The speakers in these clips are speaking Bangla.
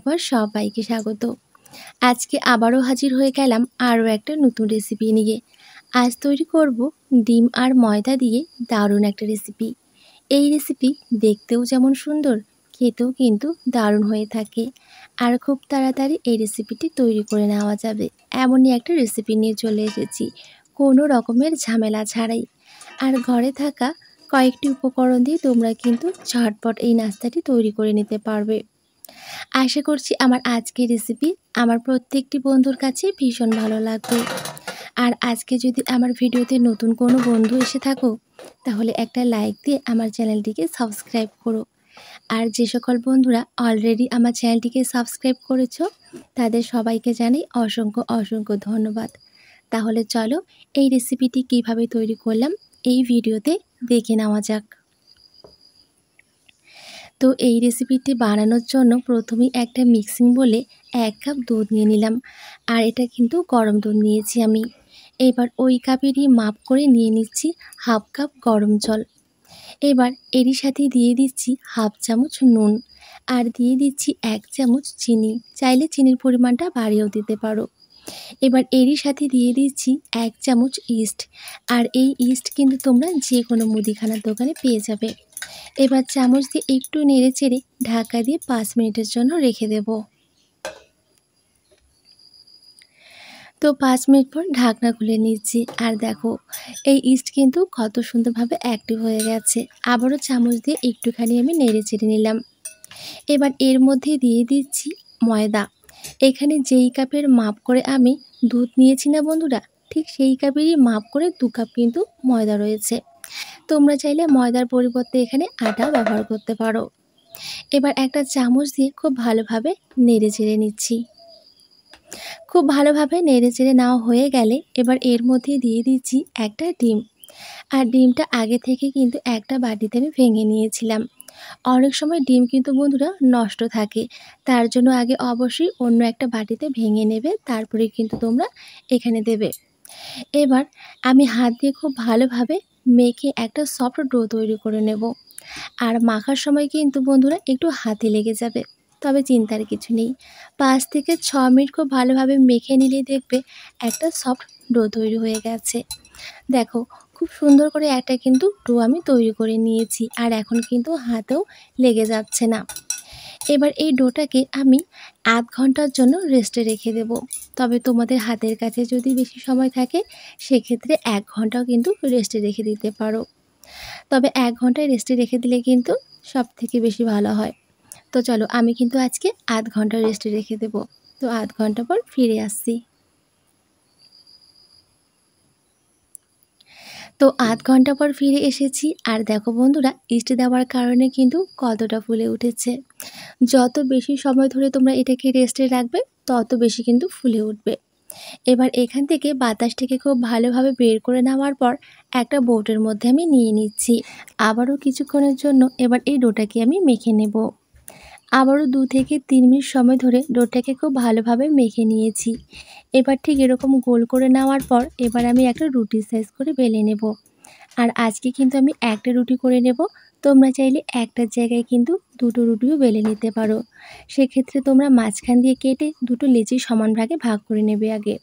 আরেকবার সবাইকে স্বাগত। আজকে আবারও হাজির হয়ে গেলাম আরও একটা নতুন রেসিপি নিয়ে। আজ তৈরি করব ডিম আর ময়দা দিয়ে দারুণ একটা রেসিপি। এই রেসিপি দেখতেও যেমন সুন্দর, খেতেও কিন্তু দারুণ হয়ে থাকে। আর খুব তাড়াতাড়ি এই রেসিপিটি তৈরি করে নেওয়া যাবে, এমনই একটা রেসিপি নিয়ে চলে এসেছি, কোনো রকমের ঝামেলা ছাড়াই। আর ঘরে থাকা কয়েকটি উপকরণ দিয়ে তোমরা কিন্তু ঝটপট এই নাস্তাটি তৈরি করে নিতে পারবে। আশা করছি আমার আজকের রেসিপি আমার প্রত্যেকটি বন্ধুর কাছে ভীষণ ভালো লাগবে। আর আজকে যদি আমার ভিডিওতে নতুন কোনো বন্ধু এসে থাকো, তাহলে একটা লাইক দিয়ে আমার চ্যানেলটিকে সাবস্ক্রাইব করো। আর যে সকল বন্ধুরা অলরেডি আমার চ্যানেলটিকে সাবস্ক্রাইব করেছো, তাদের সবাইকে জানাই অসংখ্য অসংখ্য ধন্যবাদ। তাহলে চলো এই রেসিপিটি কিভাবে তৈরি করলাম এই ভিডিওতে দেখে নেওয়া যাক। তো এই রেসিপিটি বানানোর জন্য প্রথমেই একটা মিক্সিং বলে 1 কাপ দুধ নিয়ে নিলাম। আর এটা কিন্তু গরম দুধ নিয়েছি আমি। এবার ওই কাপেরই মাপ করে নিয়ে নিচ্ছি হাফ কাপ গরম জল। এবার এরই সাথে দিয়ে দিচ্ছি হাফ চামচ নুন, আর দিয়ে দিচ্ছি 1 চামচ চিনি। চাইলে চিনির পরিমাণটা বাড়িয়েও দিতে পারো। এবার এরই সাথে দিয়ে দিচ্ছি 1 চামচ ইস্ট। আর এই ইস্ট কিন্তু তোমরা যে কোনো মুদিখানার দোকানে পেয়ে যাবে। এবার চামচ দিয়ে একটু নেড়ে চেড়ে ঢাকা দিয়ে 5 মিনিটের জন্য রেখে দেব। তো 5 মিনিট পর ঢাকনা খুলে নিচ্ছি, আর দেখো এই ইস্ট কিন্তু কত সুন্দরভাবে অ্যাক্টিভ হয়ে গেছে। আবারও চামচ দিয়ে একটুখানি আমি নেড়ে চেড়ে নিলাম। এবার এর মধ্যে দিয়ে দিচ্ছি ময়দা। এখানে যেই কাপের মাপ করে আমি দুধ নিয়েছি না বন্ধুরা, ঠিক সেই কাপেরই মাপ করে 2 কাপ কিন্তু ময়দা রয়েছে। তোমরা চাইলে ময়দার পরিবর্তে এখানে আটা ব্যবহার করতে পারো। এবার একটা চামচ দিয়ে খুব ভালোভাবে নেড়ে চেড়ে নিচ্ছি। খুব ভালোভাবে নেড়ে চেড়ে নেওয়া হয়ে গেলে এবার এর মধ্যে দিয়ে দিচ্ছি একটা ডিম। আর ডিমটা আগে থেকে কিন্তু একটা বাটিতে আমি ভেঙে নিয়েছিলাম। অনেক সময় ডিম কিন্তু বন্ধুরা নষ্ট থাকে, তার জন্য আগে অবশ্যই অন্য একটা বাটিতে ভেঙে নেবে, তারপরে কিন্তু তোমরা এখানে দেবে। এবার আমি হাত দিয়ে খুব ভালোভাবে মেখে একটা সফট ডো তৈরি করে নেব। আর মাখার সময় কিন্তু বন্ধুরা একটু হাতে লেগে যাবে, তবে চিন্তার কিছু নেই। 5 থেকে 6 মিনিট খুব ভালোভাবে মেখে নিলেই দেখবে একটা সফট ডো তৈরি হয়ে গেছে। দেখো খুব সুন্দর করে একটা কিন্তু ডো আমি তৈরি করে নিয়েছি, আর এখন কিন্তু হাতেও লেগে যাচ্ছে না। এবার এই ডোটাকে আমি আধ ঘন্টার জন্য রেস্টে রেখে দেব। তবে তোমাদের হাতের কাছে যদি বেশি সময় থাকে, সেক্ষেত্রে 1 ঘন্টাও কিন্তু রেস্টে রেখে দিতে পারো। তবে 1 ঘন্টায় রেস্টে রেখে দিলে কিন্তু সব থেকে বেশি ভালো হয়। তো চলো আমি কিন্তু আজকে আধ ঘন্টা রেস্টে রেখে দেব। তো আধ ঘন্টা পর ফিরে আসছি। তো আধ ঘন্টা পর ফিরে এসেছি, আর দেখো বন্ধুরা ইস্ট দেওয়ার কারণে কিন্তু কতটা ফুলে উঠেছে। যত বেশি সময় ধরে তোমরা এটাকে রেস্টে রাখবে, তত বেশি কিন্তু ফুলে উঠবে। এবার এখান থেকে বাতাসটাকে খুব ভালোভাবে বের করে নেওয়ার পর একটা বোটের মধ্যে আমি নিয়ে নিচ্ছি। আবারও কিছুক্ষণের জন্য এবার এই ডোটাকে আমি মেখে নেব। আবারও 2 থেকে 3 মিনিট সময় ধরে ডোটাকে খুব ভালোভাবে মেখে নিয়েছি। এবার ঠিক এরকম গোল করে নেওয়ার পর এবার আমি একটা রুটির সাইজ করে বেলে নেব। আর আজকে কিন্তু আমি একটা রুটি করে নেব। তোমরা চাইলে একটার জায়গায় কিন্তু 2টো রুটিও বেলে নিতে পারো। সেক্ষেত্রে তোমরা মাঝখান দিয়ে কেটে 2টো লেচি সমান ভাগে ভাগ করে নেবে আগে।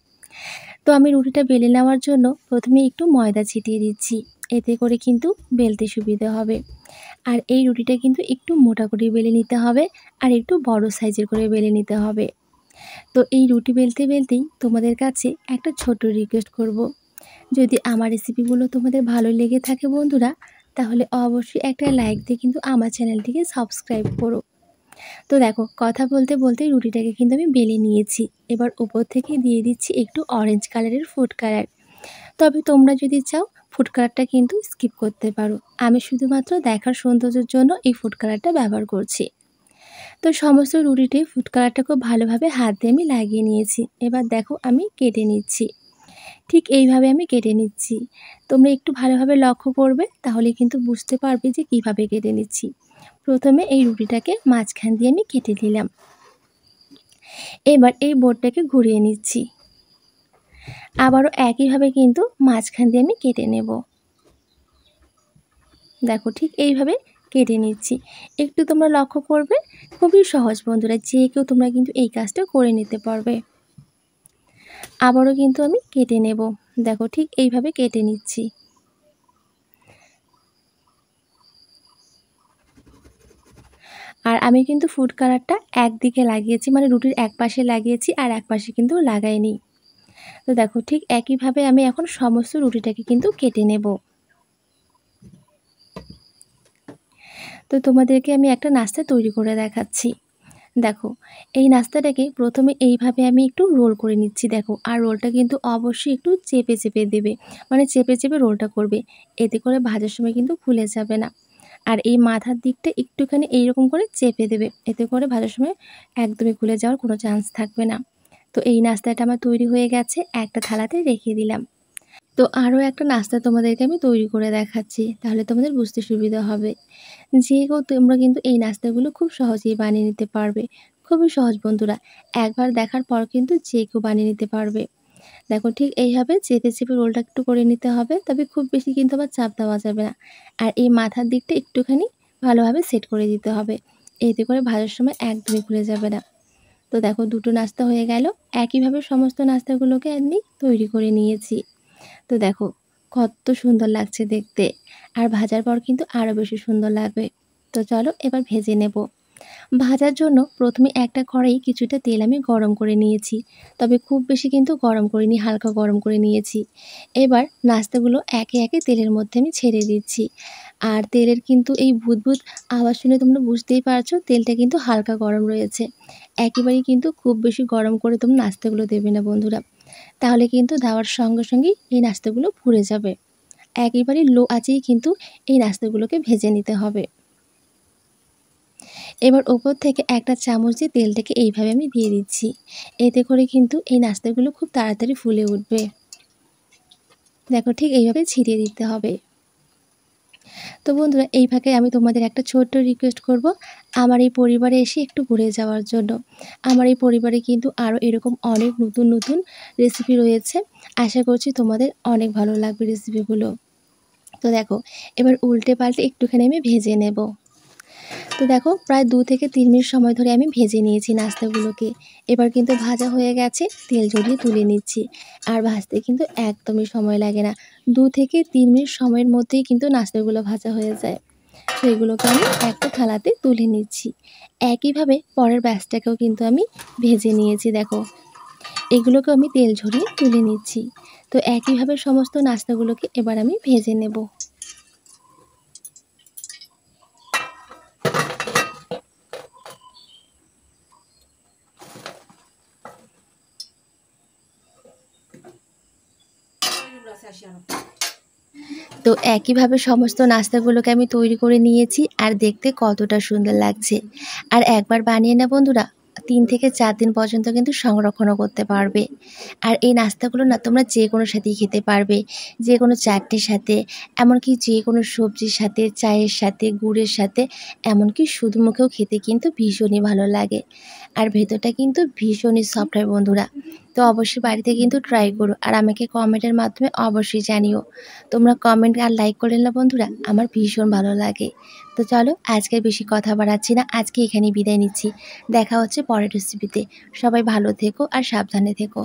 তো আমি রুটিটা বেলে নেওয়ার জন্য প্রথমে একটু ময়দা ছিটিয়ে দিচ্ছি, এতে করে কিন্তু বেলতে সুবিধে হবে। আর এই রুটিটা কিন্তু একটু মোটা করে বেলে নিতে হবে, আর একটু বড় সাইজের করে বেলে নিতে হবে। তো এই রুটি বেলতে বেলতেই তোমাদের কাছে একটা ছোট্ট রিকোয়েস্ট করব। যদি আমার রেসিপিগুলো তোমাদের ভালো লেগে থাকে বন্ধুরা, তাহলে অবশ্যই একটা লাইক দিয়ে কিন্তু আমার চ্যানেলটিকে সাবস্ক্রাইব করো। তো দেখো কথা বলতে বলতে রুটিটাকে কিন্তু আমি বেলে নিয়েছি। এবার উপর থেকে দিয়ে দিচ্ছি একটু অরেঞ্জ কালারের ফুড কালার। তবে তোমরা যদি চাও ফুড কালারটা কিন্তু স্কিপ করতে পারো। আমি শুধুমাত্র দেখার সৌন্দর্যের জন্য এই ফুড কালারটা ব্যবহার করছি। তো সমস্ত রুটিতে ফুড কালারটা খুব ভালোভাবে হাত দিয়ে আমি লাগিয়ে নিয়েছি। এবার দেখো আমি কেটে নিচ্ছি। ঠিক এইভাবে আমি কেটে নিচ্ছি। তোমরা একটু ভালোভাবে লক্ষ্য করবে, তাহলে কিন্তু বুঝতে পারবে যে কিভাবে কেটে নিচ্ছি। প্রথমে এই রুটিটাকে মাঝখান দিয়ে আমি কেটে নিলাম। এবার এই বোর্ডটাকে ঘুরিয়ে নিচ্ছি। আবারও একইভাবে কিন্তু মাঝখান দিয়ে আমি কেটে নেব। দেখো ঠিক এইভাবে কেটে নিচ্ছি। একটু তোমরা লক্ষ্য করবে, খুবই সহজ বন্ধুরা, যে কেউ তোমরা কিন্তু এই কাজটা করে নিতে পারবে। আবারও কিন্তু আমি কেটে নেব। দেখো ঠিক এইভাবে কেটে নিচ্ছি। আর আমি কিন্তু ফুড কালারটা একদিকে লাগিয়েছি, মানে রুটির এক পাশে লাগিয়েছি আর এক পাশে কিন্তু লাগাইনি। তো দেখো ঠিক একইভাবে আমি এখন সমস্ত রুটিটাকে কিন্তু কেটে নেব। তো তোমাদেরকে আমি একটা নাস্তা তৈরি করে দেখাচ্ছি। দেখো এই নাস্তাটাকে প্রথমে এইভাবে আমি একটু রোল করে নিচ্ছি। দেখো, আর রোলটা কিন্তু অবশ্যই একটু চেপে চেপে দেবে, মানে চেপে চেপে রোলটা করবে, এতে করে ভাজার সময় কিন্তু খুলে যাবে না। আর এই মাথার দিকটা একটুখানি এইরকম করে চেপে দেবে, এতে করে ভাজার সময় একদমই খুলে যাওয়ার কোনো চান্স থাকবে না। তো এই নাস্তাটা আমার তৈরি হয়ে গেছে, একটা থালাতে রেখে দিলাম। তো আরও একটা নাস্তা তোমাদেরকে আমি তৈরি করে দেখাচ্ছি, তাহলে তোমাদের বুঝতে সুবিধা হবে। যে কেউ তোমরা কিন্তু এই নাস্তাগুলো খুব সহজেই বানিয়ে নিতে পারবে। খুবই সহজ বন্ধুরা, একবার দেখার পর কিন্তু যে কেউ বানিয়ে নিতে পারবে। দেখো ঠিক এইভাবে চেপে চেপে রোলটা একটু করে নিতে হবে, তবে খুব বেশি কিন্তু আবার চাপ দেওয়া যাবে না। আর এই মাথার দিকটা একটুখানি ভালোভাবে সেট করে দিতে হবে, এতে করে ভাজার সময় একদমই খুলে যাবে না। তো দেখো দুটো নাস্তা হয়ে গেল, একইভাবে সমস্ত নাস্তাগুলোকে আমি তৈরি করে নিয়েছি। তো দেখো কত সুন্দর লাগছে দেখতে, আর ভাজার পর কিন্তু আরও বেশি সুন্দর লাগবে। তো চলো এবার ভেজে নেব। ভাজার জন্য প্রথমে একটা কড়াই কিছুটা তেল আমি গরম করে নিয়েছি, তবে খুব বেশি কিন্তু গরম করিনি, হালকা গরম করে নিয়েছি। এবার নাস্তাগুলো একে একে তেলের মধ্যে আমি ছেড়ে দিচ্ছি। আর তেলের কিন্তু এই ভুদভুদ আওয়াজ শুনে তোমরা বুঝতেই পারছো তেলটা কিন্তু হালকা গরম রয়েছে। একেবারেই কিন্তু খুব বেশি গরম করে তোমরা নাস্তাগুলো দেবে না বন্ধুরা, তাহলে কিন্তু দেওয়ার সঙ্গে সঙ্গেই এই নাস্তাগুলো পুড়ে যাবে। একেবারেই লো আঁচেই কিন্তু এই নাস্তাগুলোকে ভেজে নিতে হবে। এবার ওপর থেকে একটা চামচ দিয়ে তেলটাকে এইভাবে আমি দিয়ে দিচ্ছি, এতে করে কিন্তু এই নাস্তাগুলো খুব তাড়াতাড়ি ফুলে উঠবে। দেখো ঠিক এইভাবে ছিটিয়ে দিতে হবে। তো বন্ধুরা, এই ফাঁকে আমি তোমাদের একটা ছোট্ট রিকোয়েস্ট করব, আমার এই পরিবারে এসে একটু ঘুরে যাওয়ার জন্য। আমার এই পরিবারে কিন্তু আরও এরকম অনেক নতুন নতুন রেসিপি রয়েছে, আশা করছি তোমাদের অনেক ভালো লাগবে রেসিপিগুলো। তো দেখো এবার উল্টে পাল্টে একটুখানি আমি ভেজে নেব। তো দেখো প্রায় 2 থেকে 3 মিনিট সময় ধরে আমি ভেজে নিয়েছি নাস্তাগুলোকে। এবার কিন্তু ভাজা হয়ে গেছে, তেল ঝরিয়ে তুলে নিচ্ছি। আর ভাজতে কিন্তু একদমই সময় লাগে না, 2 থেকে 3 মিনিট সময়ের মধ্যেই কিন্তু নাস্তাগুলো ভাজা হয়ে যায়। তো এগুলোকে আমি একটা থালাতে তুলে নিচ্ছি। একইভাবে পরের ব্যাচটাকেও কিন্তু আমি ভেজে নিয়েছি। দেখো এগুলোকে আমি তেল ঝরিয়ে তুলে নিচ্ছি। তো একইভাবে সমস্ত নাস্তাগুলোকে এবার আমি ভেজে নেব। তো একইভাবে সমস্ত নাস্তাগুলোকে আমি তৈরি করে নিয়েছি, আর দেখতে কতটা সুন্দর লাগছে। আর একবার বানিয়ে না বন্ধুরা, 3 থেকে 4 দিন পর্যন্ত কিন্তু সংরক্ষণও করতে পারবে। আর এই নাস্তাগুলো না তোমরা যে কোনো সাথেই খেতে পারবে, যে কোনো চাটনির সাথে, এমনকি যে কোনো সবজির সাথে, চায়ের সাথে, গুড়ের সাথে, এমনকি শুধু মুখেও খেতে কিন্তু ভীষণই ভালো লাগে। আর ভেতরটা কিন্তু ভীষণই সফট হয় বন্ধুরা। তো অবশ্যই বাড়িতে কিন্তু ট্রাই করো, আর আমাকে কমেন্টের মাধ্যমে অবশ্যই জানিও। তোমরা কমেন্ট আর লাইক করলে না বন্ধুরা, আমার ভীষণ ভালো লাগে। তো চলো আজকে বেশি কথা বাড়াচ্ছি না, আজকে এখানেই বিদায় নিচ্ছি। দেখা হচ্ছে পরের রেসিপিতে। সবাই ভালো থেকো আর সাবধানে থেকো।